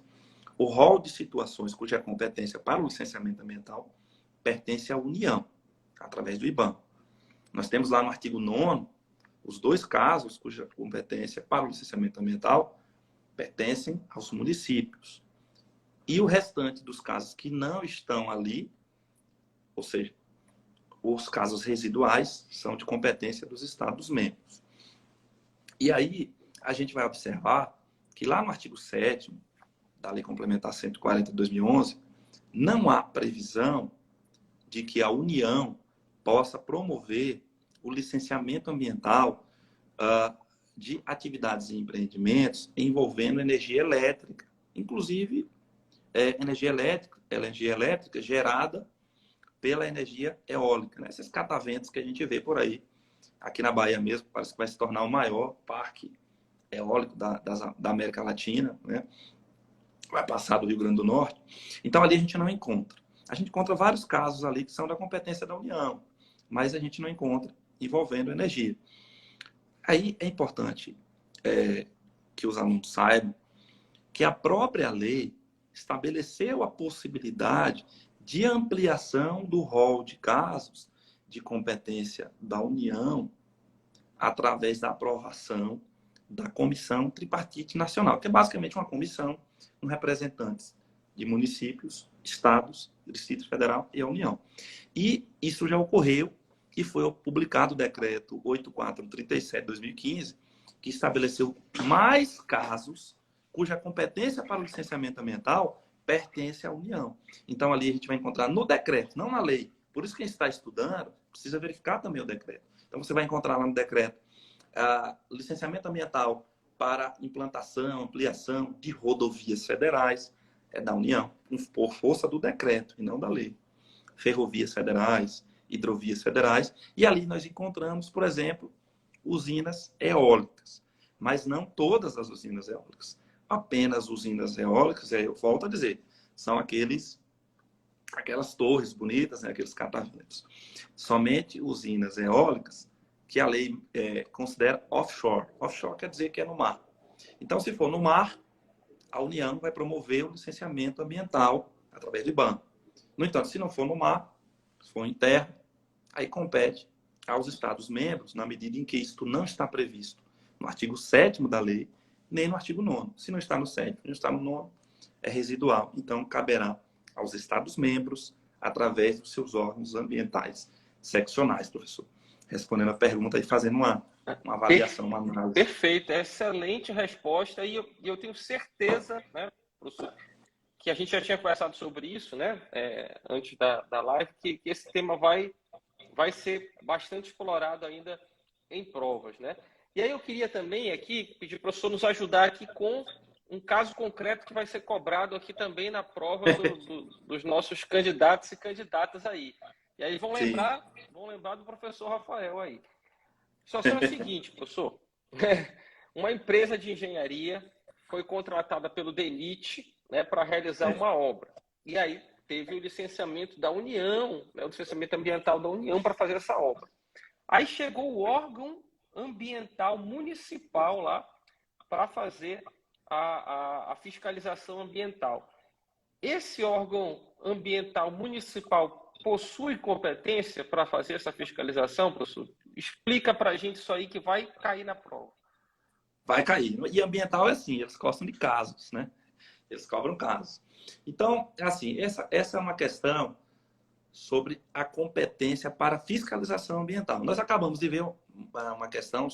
o rol de situações cuja competência para o licenciamento ambiental pertence à União, através do IBAMA. Nós temos lá no artigo 9º os 2 casos cuja competência para o licenciamento ambiental pertencem aos municípios. E o restante dos casos que não estão ali, ou seja, os casos residuais, são de competência dos Estados-membros. E aí, a gente vai observar que lá no artigo 7º da Lei Complementar 140 de 2011, não há previsão de que a União possa promover o licenciamento ambiental de atividades e empreendimentos envolvendo energia elétrica, inclusive energia elétrica gerada pela energia eólica, né? Esses cataventos que a gente vê por aí. Aqui na Bahia mesmo, parece que vai se tornar o maior parque eólico da América Latina, né? Vai passar do Rio Grande do Norte. Então, ali a gente não encontra. A gente encontra vários casos ali que são da competência da União, mas a gente não encontra envolvendo energia. Aí é importante que os alunos saibam que a própria lei estabeleceu a possibilidade de ampliação do rol de casos de competência da União através da aprovação da Comissão Tripartite Nacional, que é basicamente uma comissão com representantes de municípios, estados, Distrito Federal e a União. E isso já ocorreu e foi publicado o decreto 8437 de 2015, que estabeleceu mais casos cuja competência para o licenciamento ambiental pertence à União. Então, ali a gente vai encontrar no decreto, não na lei. Por isso, quem está estudando precisa verificar também o decreto. Então, você vai encontrar lá no decreto licenciamento ambiental para implantação, ampliação de rodovias federais, da União, por força do decreto e não da lei. Ferrovias federais, hidrovias federais, e ali nós encontramos, por exemplo, usinas eólicas, mas não todas as usinas eólicas. Apenas usinas eólicas, eu volto a dizer, são aquelas torres bonitas, né, aqueles cataventos. Somente usinas eólicas que a lei considera offshore. Offshore quer dizer que é no mar. Então, se for no mar, a União vai promover o licenciamento ambiental através do IBAMA. No entanto, se não for no mar, se for em terra, aí compete aos Estados-membros, na medida em que isto não está previsto no artigo 7º da lei, nem no artigo 9º. Se não está no 7º, não está no 9º, é residual. Então, caberá aos Estados-membros através dos seus órgãos ambientais seccionais, professor. Respondendo a pergunta e fazendo uma avaliação, uma análise. Perfeito, excelente resposta. E eu tenho certeza, né, professor, que a gente já tinha conversado sobre isso, né, antes da live, que esse tema vai ser bastante explorado ainda em provas, né? E aí eu queria também aqui pedir para o professor nos ajudar aqui com um caso concreto que vai ser cobrado aqui também na prova dos nossos candidatos e candidatas aí. E aí vão lembrar do professor Rafael aí. A situação é a seguinte, professor. Uma empresa de engenharia foi contratada pelo DENIT, né, para realizar uma obra. E aí teve o licenciamento da União, né, o licenciamento ambiental da União para fazer essa obra. Aí chegou o órgão ambiental municipal lá para fazer a fiscalização ambiental. Esse órgão ambiental municipal possui competência para fazer essa fiscalização, professor? Explica para a gente isso aí que vai cair na prova. Vai cair. E ambiental é assim, eles gostam de casos, né? Eles cobram caros. Então, assim, essa é uma questão sobre a competência para fiscalização ambiental. Nós acabamos de ver uma questão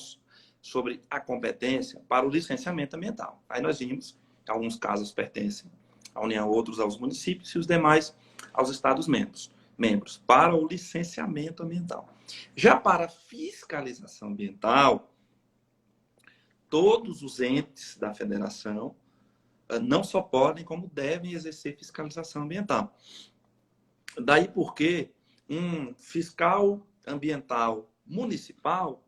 sobre a competência para o licenciamento ambiental. Aí nós vimos que alguns casos pertencem à União, outros aos municípios e os demais aos Estados membros para o licenciamento ambiental. Já para a fiscalização ambiental, todos os entes da federação não só podem, como devem exercer fiscalização ambiental. Daí porque um fiscal ambiental municipal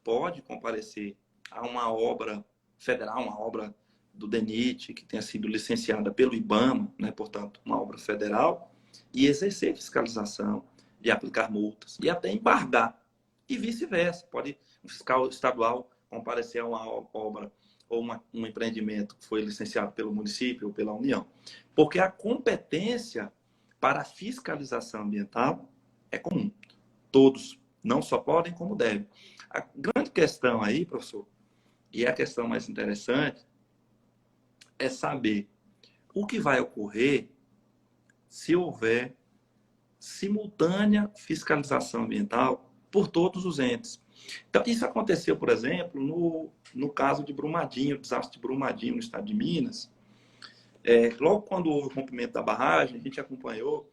pode comparecer a uma obra federal, uma obra do DENIT, que tenha sido licenciada pelo IBAMA, né, portanto, uma obra federal, e exercer fiscalização, e aplicar multas, e até embargar. E vice-versa. Pode um fiscal estadual comparecer a uma obra ou um empreendimento que foi licenciado pelo município ou pela União. Porque a competência para a fiscalização ambiental é comum. Todos não só podem, como devem. A grande questão aí, professor, e é a questão mais interessante, é saber o que vai ocorrer se houver simultânea fiscalização ambiental por todos os entes. Então, isso aconteceu, por exemplo, no caso de Brumadinho, o desastre de Brumadinho, no estado de Minas. Logo quando houve o rompimento da barragem, a gente acompanhou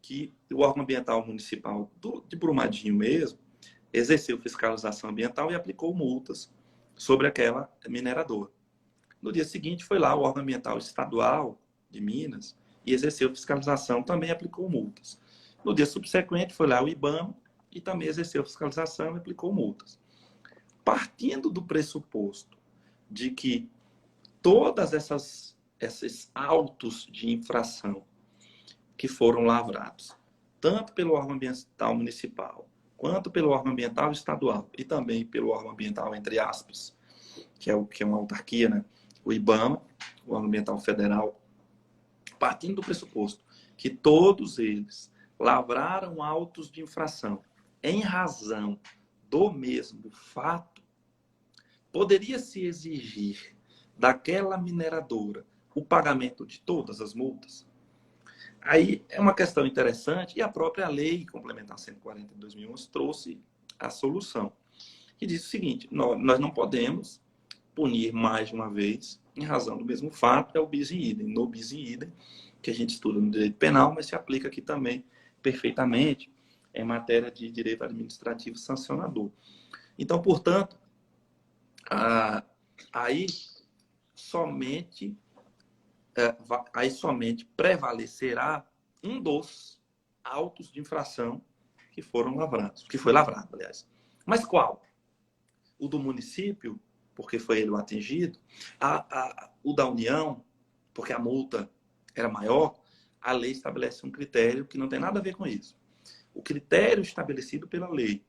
que o órgão ambiental municipal de Brumadinho mesmo exerceu fiscalização ambiental e aplicou multas sobre aquela mineradora. No dia seguinte, foi lá o órgão ambiental estadual de Minas e exerceu fiscalização, também aplicou multas. No dia subsequente, foi lá o IBAMA e também exerceu fiscalização e aplicou multas. Partindo do pressuposto de que todas esses autos de infração que foram lavrados, tanto pelo órgão ambiental municipal, quanto pelo órgão ambiental estadual e também pelo órgão ambiental, entre aspas, que é uma autarquia, né? O IBAMA, o órgão ambiental federal, partindo do pressuposto que todos eles lavraram autos de infração em razão do mesmo fato, poderia-se exigir daquela mineradora o pagamento de todas as multas? Aí é uma questão interessante e a própria lei complementar 140 de 2011 trouxe a solução, que diz o seguinte: nós não podemos punir mais de uma vez em razão do mesmo fato, é o bis in idem, no bis in idem, que a gente estuda no direito penal, mas se aplica aqui também perfeitamente em matéria de direito administrativo sancionador. Então, portanto, aí somente prevalecerá um dos autos de infração que foram lavrados, que foi lavrado, aliás. Mas qual? O do município, porque foi ele o atingido, o da União, porque a multa era maior. A lei estabelece um critério que não tem nada a ver com isso. O critério estabelecido pela lei,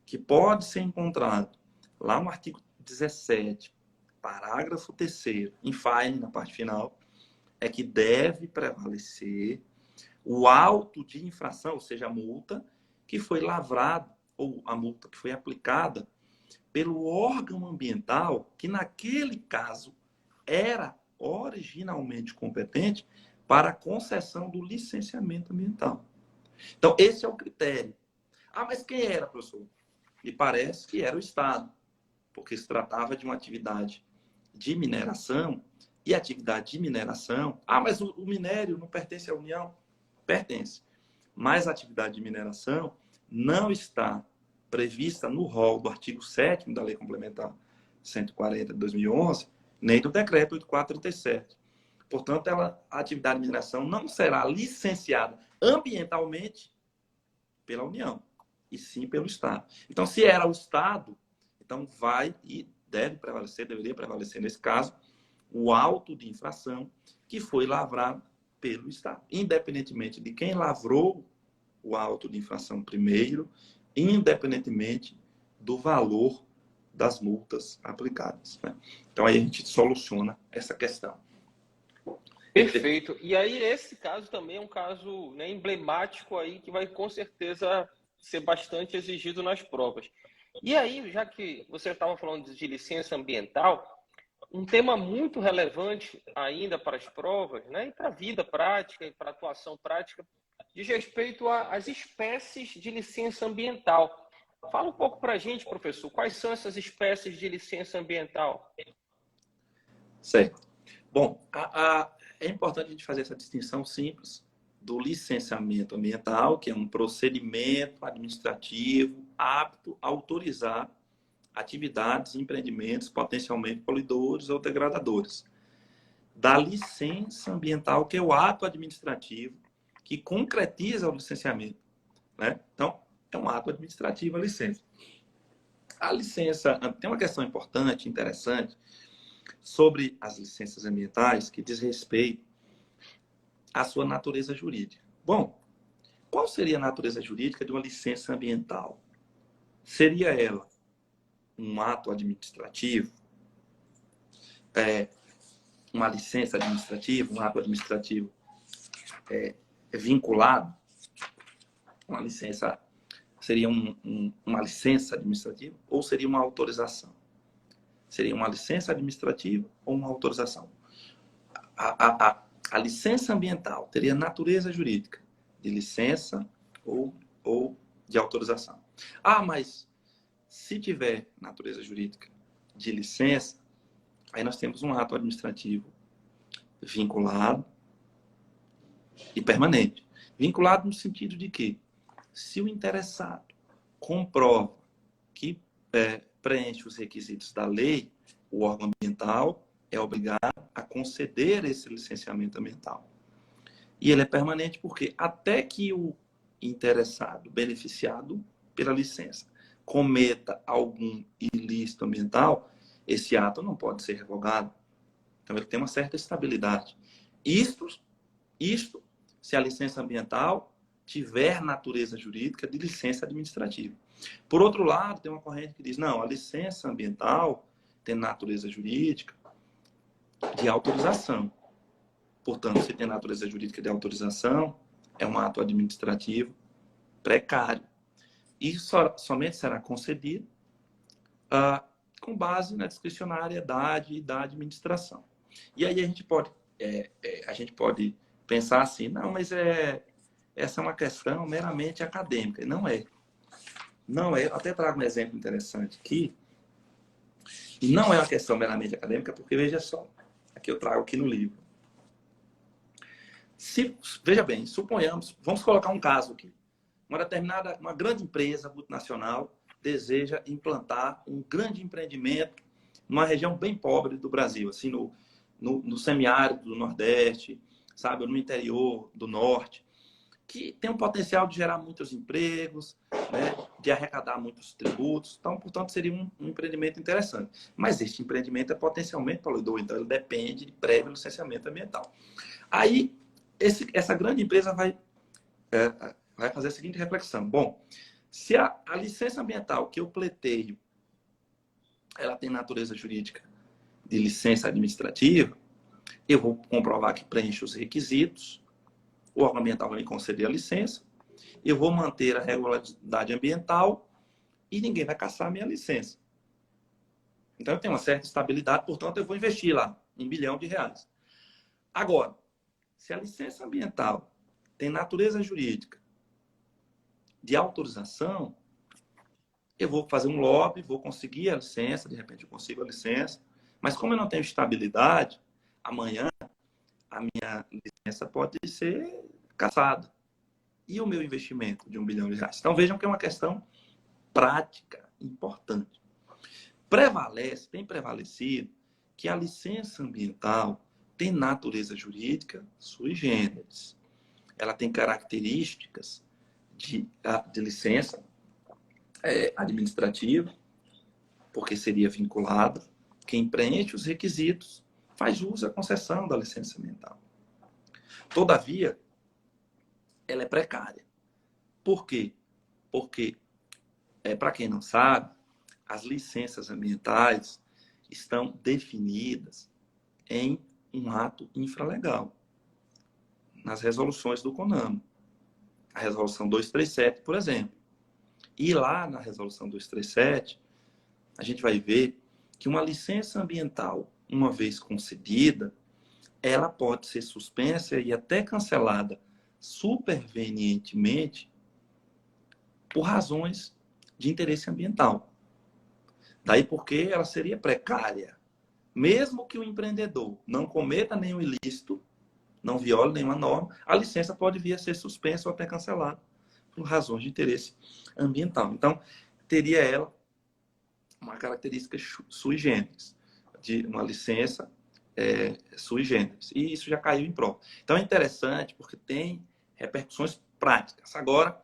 que pode ser encontrado lá no artigo 17, parágrafo 3º, em fine, na parte final, é que deve prevalecer o auto de infração, ou seja, a multa que foi lavrada, ou a multa que foi aplicada pelo órgão ambiental, que naquele caso era originalmente competente para a concessão do licenciamento ambiental. Então, esse é o critério. Mas quem era, professor? Me parece que era o Estado, porque se tratava de uma atividade de mineração, e atividade de mineração... mas o minério não pertence à União? Pertence. Mas a atividade de mineração não está prevista no rol do artigo 7º da Lei Complementar 140 de 2011, nem do Decreto 8437. Portanto, a atividade de mineração não será licenciada ambientalmente pela União, e sim pelo Estado. Então, se era o Estado, então vai e deveria prevalecer nesse caso, o auto de infração que foi lavrado pelo Estado, independentemente de quem lavrou o auto de infração primeiro, independentemente do valor das multas aplicadas, né? Então, aí a gente soluciona essa questão. Perfeito. E aí, esse caso também é um caso, né, emblemático aí, que vai com certeza ser bastante exigido nas provas. E aí, já que você estava falando de licença ambiental, um tema muito relevante ainda para as provas, né, e para a vida prática e para a atuação prática, diz respeito às espécies de licença ambiental. Fala um pouco para a gente, professor, quais são essas espécies de licença ambiental? Certo. Bom, é importante a gente fazer essa distinção simples do licenciamento ambiental, que é um procedimento administrativo apto a autorizar atividades e empreendimentos potencialmente poluidores ou degradadores. Da licença ambiental, que é o ato administrativo que concretiza o licenciamento, né? Então, é um ato administrativo a licença. A licença, tem uma questão importante, interessante, sobre as licenças ambientais que diz respeito à sua natureza jurídica. Bom, qual seria a natureza jurídica de uma licença ambiental? Seria ela um ato administrativo, uma licença administrativa, um ato administrativo vinculado? Uma licença seria uma licença administrativa ou seria uma autorização? Seria uma licença administrativa ou uma autorização? A licença ambiental teria natureza jurídica de licença ou de autorização. Ah, mas se tiver natureza jurídica de licença, aí nós temos um ato administrativo vinculado e permanente. Vinculado no sentido de que, se o interessado comprova que preenche os requisitos da lei, o órgão ambiental é obrigado a conceder esse licenciamento ambiental. E ele é permanente porque até que o interessado, beneficiado pela licença, cometa algum ilícito ambiental, esse ato não pode ser revogado. Então, ele tem uma certa estabilidade. Isto se a licença ambiental tiver natureza jurídica de licença administrativa. Por outro lado, tem uma corrente que diz, não, a licença ambiental tem natureza jurídica de autorização. Portanto, se tem natureza jurídica de autorização, é um ato administrativo precário. E somente será concedido com base na discricionariedade da administração. E aí a gente pode pensar assim, não, mas essa é uma questão meramente acadêmica. E não é. Não é. Eu até trago um exemplo interessante aqui. E não é uma questão meramente acadêmica, porque veja só, aqui eu trago aqui no livro. Veja bem, suponhamos, vamos colocar um caso aqui. Uma grande empresa multinacional deseja implantar um grande empreendimento numa região bem pobre do Brasil, assim, no semiárido do Nordeste, sabe, no interior do Norte, que tem um potencial de gerar muitos empregos, né, de arrecadar muitos tributos. Então, portanto, seria um empreendimento interessante. Mas este empreendimento é potencialmente poluidor, então ele depende de prévio licenciamento ambiental. Aí, essa grande empresa vai fazer a seguinte reflexão. Bom, se a licença ambiental que eu pleiteio, ela tem natureza jurídica de licença administrativa, eu vou comprovar que preenche os requisitos, o órgão ambiental vai me conceder a licença, eu vou manter a regularidade ambiental e ninguém vai caçar a minha licença. Então, eu tenho uma certa estabilidade, portanto, eu vou investir lá R$1 bilhão. Agora, se a licença ambiental tem natureza jurídica de autorização, eu vou fazer um lobby, vou conseguir a licença, de repente eu consigo a licença, mas como eu não tenho estabilidade, amanhã a minha licença pode ser cassada. E o meu investimento de R$1 bilhão? Então vejam que é uma questão prática importante. Tem prevalecido que a licença ambiental tem natureza jurídica sui generis. Ela tem características de licença administrativa, porque seria vinculada. Quem preenche os requisitos faz jus à concessão da licença ambiental. Todavia, ela é precária. Por quê? Porque, para quem não sabe, as licenças ambientais estão definidas em um ato infralegal, nas resoluções do CONAMA. A resolução 237, por exemplo. E lá na resolução 237, a gente vai ver que uma licença ambiental uma vez concedida, ela pode ser suspensa e até cancelada supervenientemente por razões de interesse ambiental. Daí porque ela seria precária. Mesmo que o empreendedor não cometa nenhum ilícito, não viole nenhuma norma, a licença pode vir a ser suspensa ou até cancelada por razões de interesse ambiental. Então, teria ela uma característica sui generis, de uma licença sui generis. E isso já caiu em prova. Então, é interessante porque tem repercussões práticas. Agora,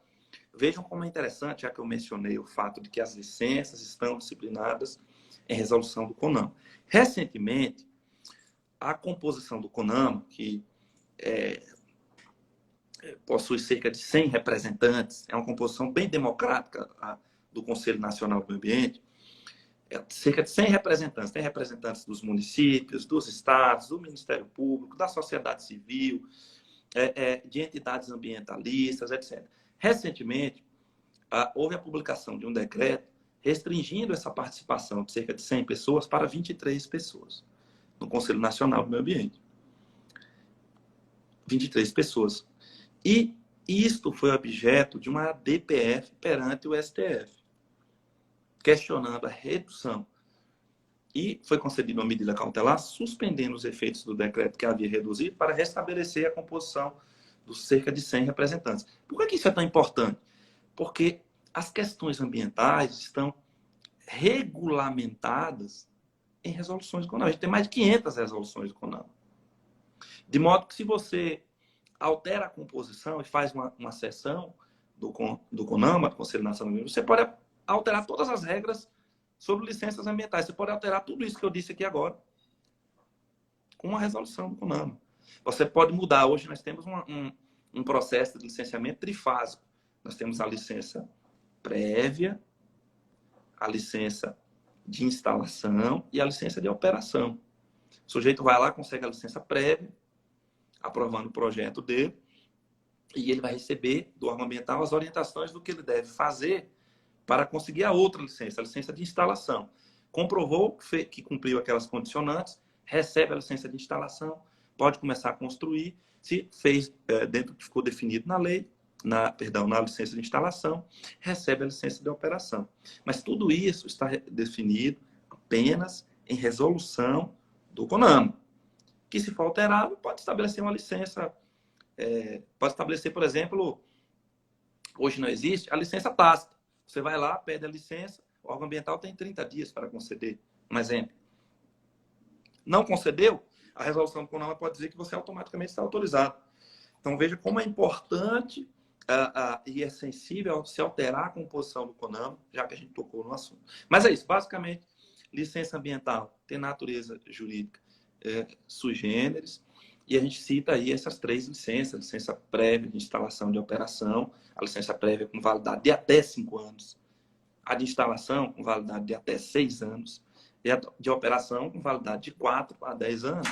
vejam como é interessante, já que eu mencionei o fato de que as licenças estão disciplinadas em resolução do CONAMA. Recentemente, a composição do CONAMA, que possui cerca de 100 representantes, é uma composição bem democrática do Conselho Nacional do Meio Ambiente, cerca de 100 representantes. Tem representantes dos municípios, dos estados, do Ministério Público, da sociedade civil, de entidades ambientalistas, etc. Recentemente, houve a publicação de um decreto restringindo essa participação de cerca de 100 pessoas para 23 pessoas no Conselho Nacional do Meio Ambiente. 23 pessoas. E isto foi objeto de uma DPF perante o STF, questionando a redução. E foi concedida uma medida cautelar suspendendo os efeitos do decreto que havia reduzido para restabelecer a composição dos cerca de 100 representantes. Por que isso é tão importante? Porque as questões ambientais estão regulamentadas em resoluções do CONAMA. A gente tem mais de 500 resoluções do CONAMA. De modo que se você altera a composição e faz uma sessão do CONAMA, do Conselho Nacional do Meio Ambiente, você pode alterar todas as regras sobre licenças ambientais. Você pode alterar tudo isso que eu disse aqui agora com uma resolução do CONAMA. Você pode mudar. Hoje nós temos um processo de licenciamento trifásico. Nós temos a licença prévia, a licença de instalação e a licença de operação. O sujeito vai lá, consegue a licença prévia, aprovando o projeto dele, e ele vai receber do órgão ambiental as orientações do que ele deve fazer para conseguir a outra licença, a licença de instalação. Comprovou que cumpriu aquelas condicionantes, recebe a licença de instalação, pode começar a construir, se fez dentro do que ficou definido na lei, na licença de instalação, recebe a licença de operação. Mas tudo isso está definido apenas em resolução do CONAMA, que se for alterado, pode estabelecer uma licença, pode estabelecer, por exemplo, hoje não existe, a licença tácita. Você vai lá, pede a licença, o órgão ambiental tem 30 dias para conceder. Um exemplo. Não concedeu, a resolução do CONAMA pode dizer que você automaticamente está autorizado. Então, veja como é importante e é sensível se alterar a composição do CONAMA, já que a gente tocou no assunto. Mas é isso, basicamente, licença ambiental tem natureza jurídica sui generis, e a gente cita aí essas 3 licenças: a licença prévia de instalação de operação, a licença prévia com validade de até 5 anos, a de instalação com validade de até 6 anos, e a de operação com validade de 4 a 10 anos.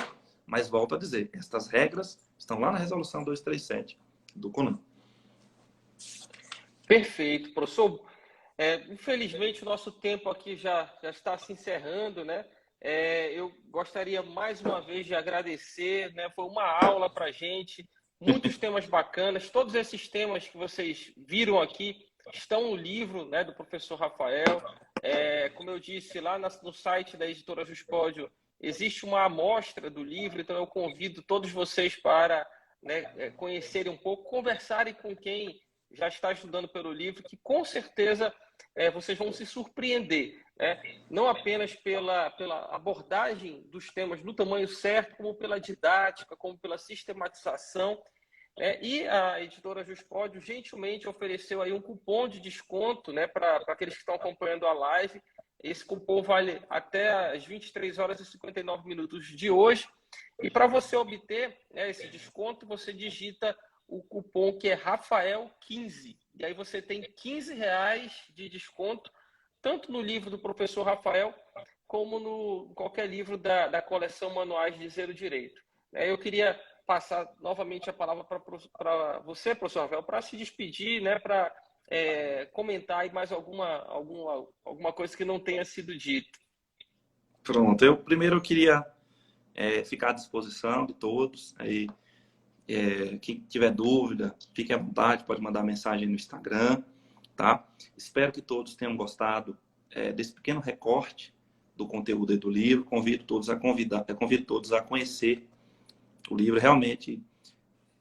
Mas volto a dizer, estas regras estão lá na resolução 237 do CONAMA. Perfeito, professor. Infelizmente, o nosso tempo aqui já está se encerrando, né? Eu gostaria mais uma vez de agradecer, né? Foi uma aula para a gente, muitos temas bacanas. Todos esses temas que vocês viram aqui estão no livro, né, do professor Rafael. Como eu disse, lá no site da editora Juspódio existe uma amostra do livro, então eu convido todos vocês para, né, conhecerem um pouco, conversarem com quem já está estudando pelo livro, que com certeza vocês vão se surpreender, né? Não apenas pela abordagem dos temas no tamanho certo, como pela didática, como pela sistematização. E a editora Juspódio gentilmente ofereceu aí um cupom de desconto, né, para aqueles que estão acompanhando a live. Esse cupom vale até as 23 horas e 59 minutos de hoje. E para você obter, né, esse desconto, você digita o cupom que é Rafael15. E aí você tem R$15 de desconto, tanto no livro do professor Rafael, como no qualquer livro da coleção Manuais de Zero Direito. Eu queria passar novamente a palavra para você, professor Rafael, para se despedir, né, para comentar aí mais alguma coisa que não tenha sido dita. Pronto. Primeiro eu queria ficar à disposição de todos. Aí, quem tiver dúvida, fique à vontade, pode mandar mensagem no Instagram, tá? Espero que todos tenham gostado desse pequeno recorte do conteúdo do livro. Convido todos a conhecer o livro. Realmente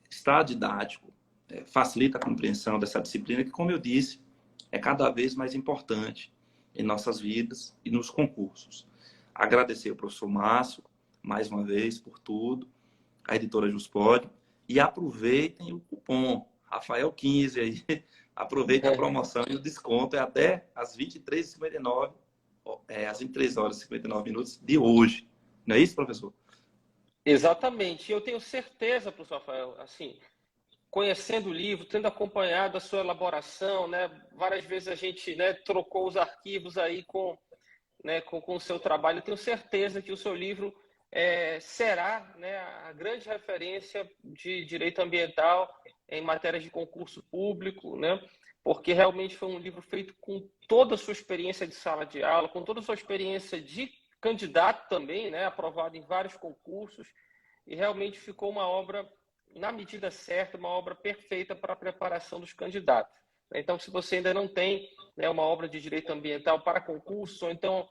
está didático, facilita a compreensão dessa disciplina que, como eu disse, é cada vez mais importante em nossas vidas e nos concursos. Agradecer ao professor Márcio, mais uma vez, por tudo, a editora Juspod, e aproveitem o cupom Rafael15 aí, aproveitem a promoção e o desconto é até às 23h59, às 23h59 de hoje. Não é isso, professor? Exatamente. Eu tenho certeza, professor Rafael, assim, conhecendo o livro, tendo acompanhado a sua elaboração, né? Várias vezes a gente, né, trocou os arquivos aí com o seu trabalho. Eu tenho certeza que o seu livro será, né, a grande referência de direito ambiental em matérias de concurso público, né? Porque realmente foi um livro feito com toda a sua experiência de sala de aula, com toda a sua experiência de candidato também, né, aprovado em vários concursos, e realmente ficou uma obra, na medida certa, uma obra perfeita para a preparação dos candidatos. Então, se você ainda não tem, né, uma obra de direito ambiental para concurso, ou então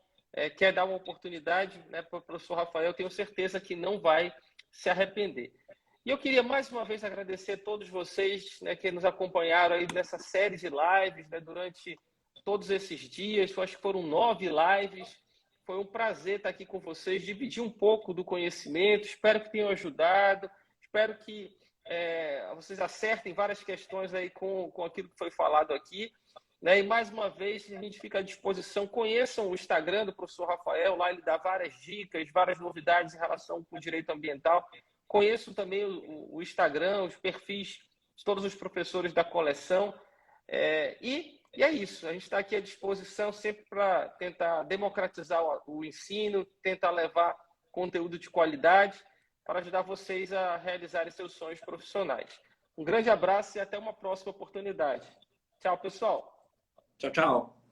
quer dar uma oportunidade, né, para o professor Rafael, eu tenho certeza que não vai se arrepender. E eu queria mais uma vez agradecer a todos vocês, né, que nos acompanharam aí nessa série de lives, né, durante todos esses dias. Eu acho que foram 9 lives. Foi um prazer estar aqui com vocês, dividir um pouco do conhecimento. Espero que tenham ajudado. Espero que vocês acertem várias questões aí com aquilo que foi falado aqui. Né? E mais uma vez, a gente fica à disposição. Conheçam o Instagram do professor Rafael, lá ele dá várias dicas, várias novidades em relação com o direito ambiental. Conheçam também o Instagram, os perfis de todos os professores da coleção. E é isso, a gente está aqui à disposição sempre para tentar democratizar o ensino, tentar levar conteúdo de qualidade para ajudar vocês a realizarem seus sonhos profissionais. Um grande abraço e até uma próxima oportunidade. Tchau, pessoal. Tchau, tchau.